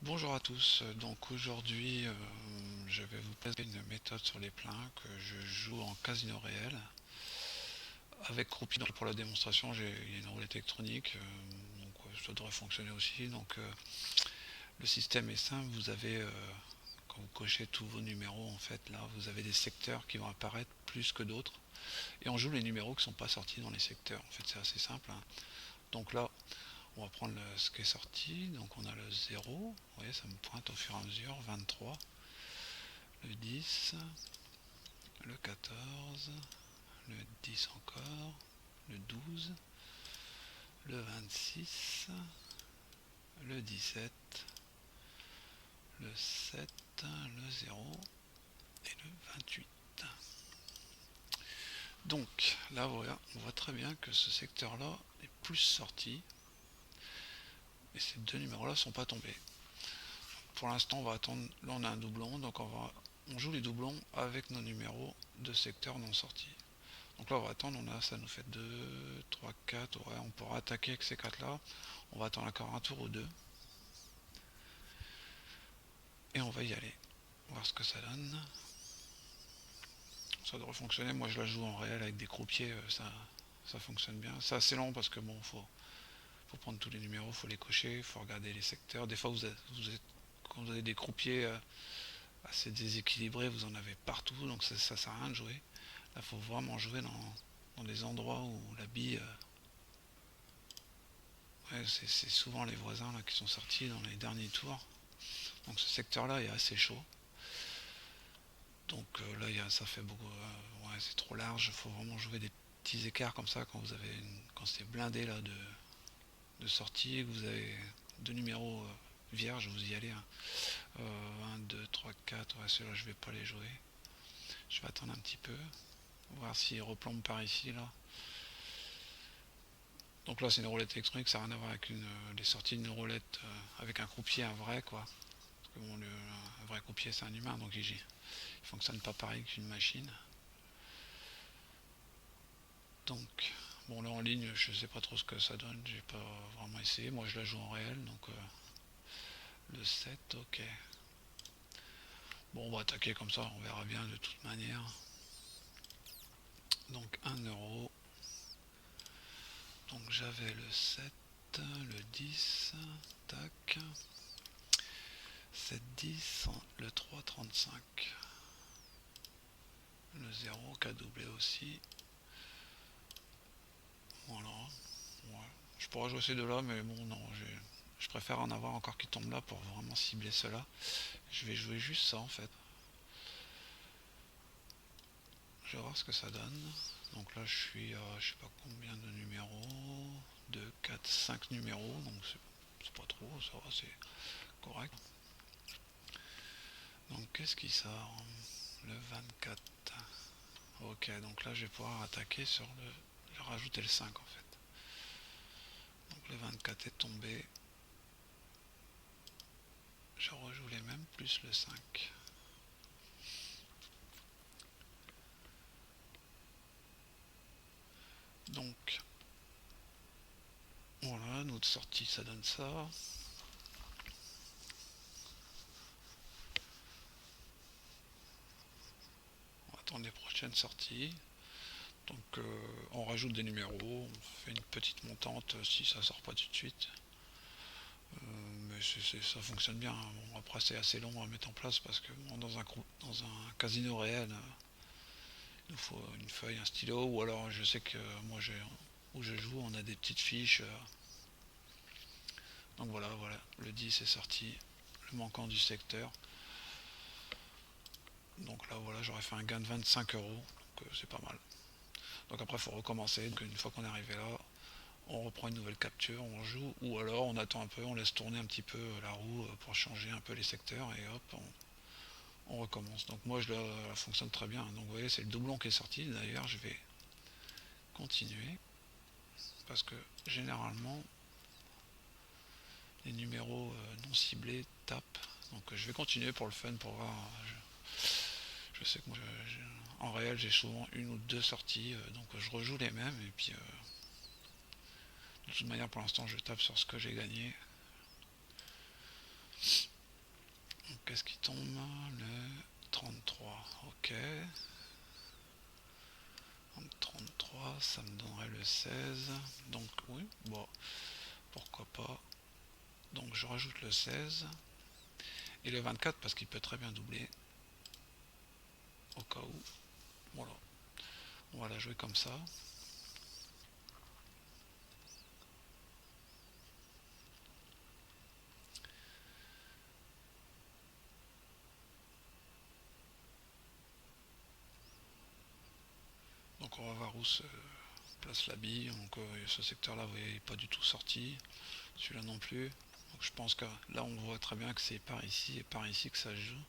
Bonjour à tous, donc aujourd'hui je vais vous présenter une méthode sur les pleins que je joue en casino réel avec croupier. Donc pour la démonstration il y a une roulette électronique, donc ça devrait fonctionner aussi. Donc le système est simple, vous avez quand vous cochez tous vos numéros, en fait là vous avez des secteurs qui vont apparaître plus que d'autres et on joue les numéros qui ne sont pas sortis dans les secteurs. En fait c'est assez simple, hein. Donc là on va prendre ce qui est sorti, donc on a le 0, vous voyez ça me pointe au fur et à mesure, 23, le 10, le 14, le 10 encore, le 12, le 26, le 17, le 7, le 0 et le 28. Donc là voilà, on voit très bien que ce secteur là est plus sorti et ces deux numéros là sont pas tombés. Pour l'instant on va attendre, là on a un doublon, donc on joue les doublons avec nos numéros de secteur non sortis. Donc là on va attendre, ça nous fait 2, 3, 4, ouais, on pourra attaquer avec ces 4 là. On va attendre encore un tour ou deux. Et on va y aller. Voir ce que ça donne. Ça devrait fonctionner, moi je la joue en réel avec des croupiers, ça fonctionne bien. C'est assez long parce que bon, faut prendre tous les numéros, faut les cocher, faut regarder les secteurs. Des fois quand vous avez des croupiers assez déséquilibrés, vous en avez partout, donc ça sert à rien de jouer. Là faut vraiment jouer dans des endroits où la bille ouais, c'est souvent les voisins là, qui sont sortis dans les derniers tours. Donc ce secteur là est assez chaud. Donc là ça fait beaucoup. Ouais, c'est trop large, il faut vraiment jouer des petits écarts comme ça quand quand c'est blindé là de sortie, que vous avez deux numéros vierges, vous y allez, hein. 1, 2, 3, 4, ouais, ceux-là je vais pas les jouer. Je vais attendre un petit peu, voir s'il replombe par ici là. Donc là c'est une roulette électronique, ça n'a rien à voir avec les sorties d'une roulette avec un croupier, un vrai quoi. Parce que bon, un vrai croupier c'est un humain, donc il fonctionne pas pareil qu'une machine. Donc bon là en ligne je sais pas trop ce que ça donne, j'ai pas vraiment essayé, moi je la joue en réel, donc le 7, ok. Bon on va attaquer comme ça, on verra bien de toute manière. Donc 1€. Donc j'avais le 7, le 10, tac. 7, 10, le 3, 35. Le 0 qui a doublé aussi. Voilà. Ouais. Je pourrais jouer ces deux-là, mais bon, non, je préfère en avoir encore qui tombent là pour vraiment cibler cela. Je vais jouer juste ça en fait. Je vais voir ce que ça donne. Donc là, je suis à je sais pas combien de numéros. 2, 4, 5 numéros. Donc c'est pas trop, ça va, c'est correct. Donc qu'est-ce qui sort? Le 24. Ok, donc là, je vais pouvoir attaquer sur le. Je vais rajouter le 5 en fait. Donc le 24 est tombé. Je rejoue les mêmes plus le 5. Donc voilà, notre sortie ça donne ça. On va attendre les prochaines sorties. Donc on rajoute des numéros, on fait une petite montante si ça sort pas tout de suite. Mais ça fonctionne bien. Bon, après c'est assez long à mettre en place parce que bon, dans un casino réel, il nous faut une feuille, un stylo, ou alors je sais que moi où je joue on a des petites fiches. Donc voilà, le 10 est sorti, le manquant du secteur. Donc là voilà, j'aurais fait un gain de 25€, donc c'est pas mal. Donc après il faut recommencer, donc une fois qu'on est arrivé là, on reprend une nouvelle capture, on joue, ou alors on attend un peu, on laisse tourner un petit peu la roue pour changer un peu les secteurs, et hop, on recommence. Donc moi la fonctionne très bien. Donc vous voyez, c'est le doublon qui est sorti, d'ailleurs je vais continuer, parce que généralement les numéros non ciblés tapent. Donc je vais continuer pour le fun, pour voir. Je sais que moi, en réel, j'ai souvent une ou deux sorties, donc je rejoue les mêmes, et puis de toute manière, pour l'instant, je tape sur ce que j'ai gagné. tombe le 33. Ok. 33, ça me donnerait le 16. Donc oui, bon, pourquoi pas. Donc je rajoute le 16. Et le 24 parce qu'il peut très bien doubler. Au cas où. Voilà. On va la jouer comme ça. Donc on va voir où se place la bille. Donc ce secteur là, vous voyez, pas du tout sorti. Celui-là non plus. Donc je pense que là on voit très bien que c'est par ici et par ici que ça se joue.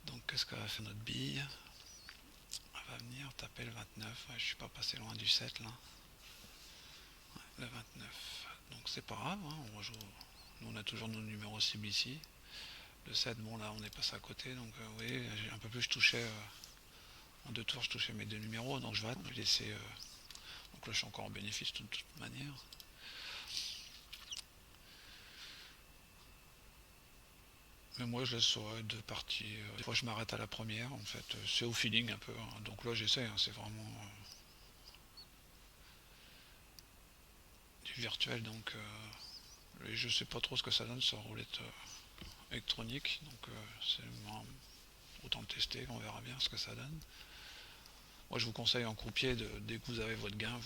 Donc qu'est-ce qu'elle va faire notre bille? Elle va venir taper le 29. Ouais, je suis pas passé loin du 7 là. Ouais, le 29. Donc c'est pas grave, hein, on rejoue. Nous on a toujours nos numéros cibles ici. Le 7, bon là on est passé à côté. Donc vous voyez, j'ai un peu plus, je touchais. En 2 tours je touchais mes 2 numéros. Donc je vais laisser. Donc là je suis encore en bénéfice de toute manière. Mais moi je laisse sur 2 parties. Des fois je m'arrête à la première en fait. C'est au feeling un peu. Hein. Donc là j'essaie, hein, c'est vraiment du virtuel. Donc je sais pas trop ce que ça donne sur roulette électronique. Donc c'est autant le tester, on verra bien ce que ça donne. Moi je vous conseille en croupier, dès que vous avez votre gain,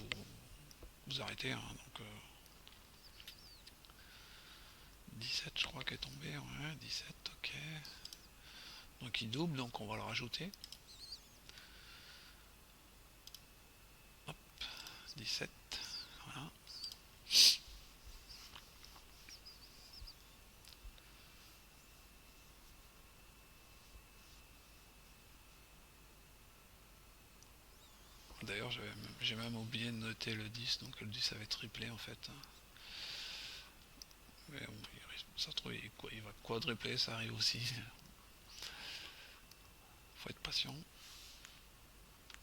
vous arrêtez. Hein. Donc 17 je crois qu'elle est tombée. Ouais, 17, ok. Donc il double, donc on va le rajouter. Hop, 17. Voilà. D'ailleurs, j'ai même oublié de noter le 10, donc le 10 avait triplé en fait. Mais bon, ça se trouve, il va quadrupler, ça arrive aussi. Faut être patient.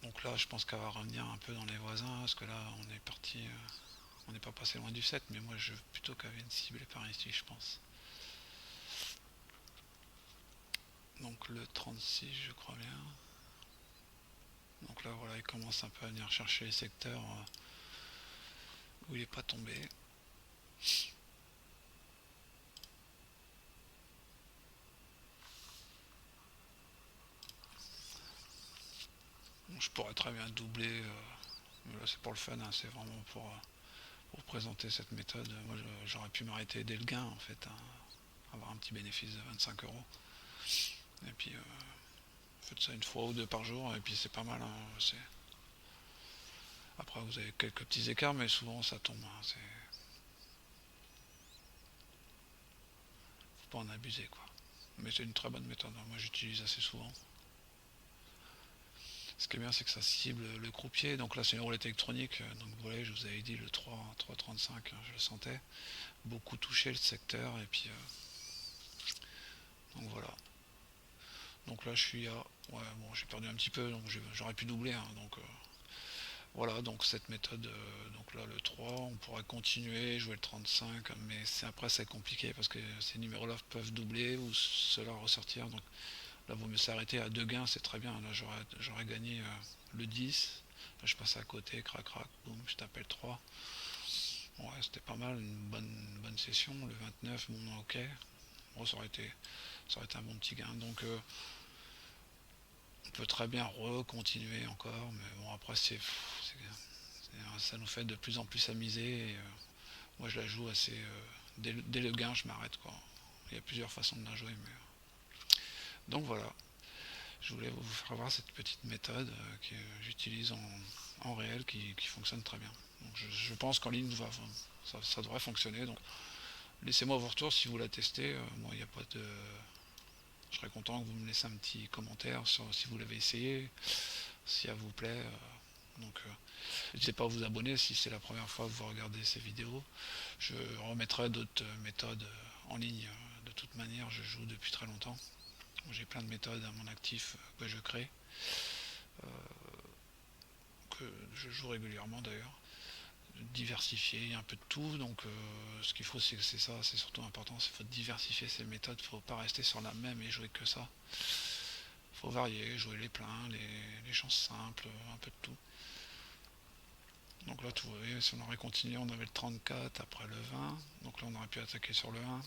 Donc là, je pense qu'elle va revenir un peu dans les voisins, parce que là, on est parti, on n'est pas passé loin du 7, mais moi, je veux plutôt qu'elle vienne cibler par ici, je pense. Donc le 36, je crois bien. Donc là, voilà, il commence un peu à venir chercher les secteurs où il n'est pas tombé. Donc, je pourrais très bien doubler, mais là, c'est pour le fun, hein, c'est vraiment pour présenter cette méthode. Moi, j'aurais pu m'arrêter dès le gain, en fait, hein, avoir un petit bénéfice de 25 euros. Et puis, faites ça une fois ou deux par jour, et puis c'est pas mal. Hein, après, vous avez quelques petits écarts, mais souvent ça tombe. Hein, faut pas en abuser, quoi. Mais c'est une très bonne méthode. Hein, moi, j'utilise assez souvent. Ce qui est bien, c'est que ça cible le croupier. Donc là, c'est une roulette électronique. Donc vous voyez, je vous avais dit le 3,35, hein, je le sentais. Beaucoup touché le secteur, et puis donc voilà. Donc là, je suis à. Ouais, bon, j'ai perdu un petit peu, donc j'aurais pu doubler. Hein, donc voilà, donc cette méthode, donc là le 3, on pourrait continuer, jouer le 35, mais après c'est compliqué parce que ces numéros-là peuvent doubler ou cela ressortir. Donc là, vaut mieux s'arrêter à 2 gains, c'est très bien. Là, j'aurais gagné le 10. Là, je passe à côté, crac crac, boum, je t'appelle 3. Ouais, c'était pas mal, une bonne session. Le 29, bon, ok. Bon, ça aurait été un bon petit gain. Donc on peut très bien recontinuer encore, mais bon, après, ça nous fait de plus en plus s'amuser. Et, moi, je la joue assez. Dès le gain, je m'arrête, quoi. Il y a plusieurs façons de la jouer, mais. Donc voilà, je voulais vous faire voir cette petite méthode que j'utilise en réel qui fonctionne très bien. Donc je pense qu'en ligne ça devrait fonctionner. Donc laissez-moi vos retours si vous la testez. Moi, il n'y a pas de. Je serais content que vous me laissiez un petit commentaire sur si vous l'avez essayé, si elle vous plaît. Donc n'hésitez pas à vous abonner si c'est la première fois que vous regardez ces vidéos. Je remettrai d'autres méthodes en ligne. De toute manière, je joue depuis très longtemps. J'ai plein de méthodes à mon actif que je crée, que je joue régulièrement d'ailleurs. diversifier un peu de tout. Donc ce qu'il faut, c'est ça, c'est surtout important, c'est qu'il faut diversifier ses méthodes, il ne faut pas rester sur la même et jouer que ça. Il faut varier, jouer les pleins, les chances simples, un peu de tout. Donc là, vous voyez, si on aurait continué, on avait le 34 après le 20. Donc là, on aurait pu attaquer sur le 1.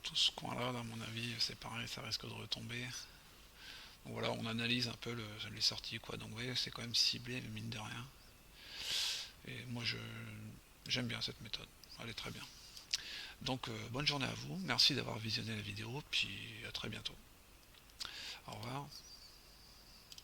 Tout ce coin-là, à mon avis, c'est pareil, ça risque de retomber. Donc voilà, on analyse un peu les sorties, quoi. Donc vous voyez, c'est quand même ciblé, mine de rien. Et moi, j'aime bien cette méthode. Elle est très bien. Donc, bonne journée à vous. Merci d'avoir visionné la vidéo. Puis à très bientôt. Au revoir.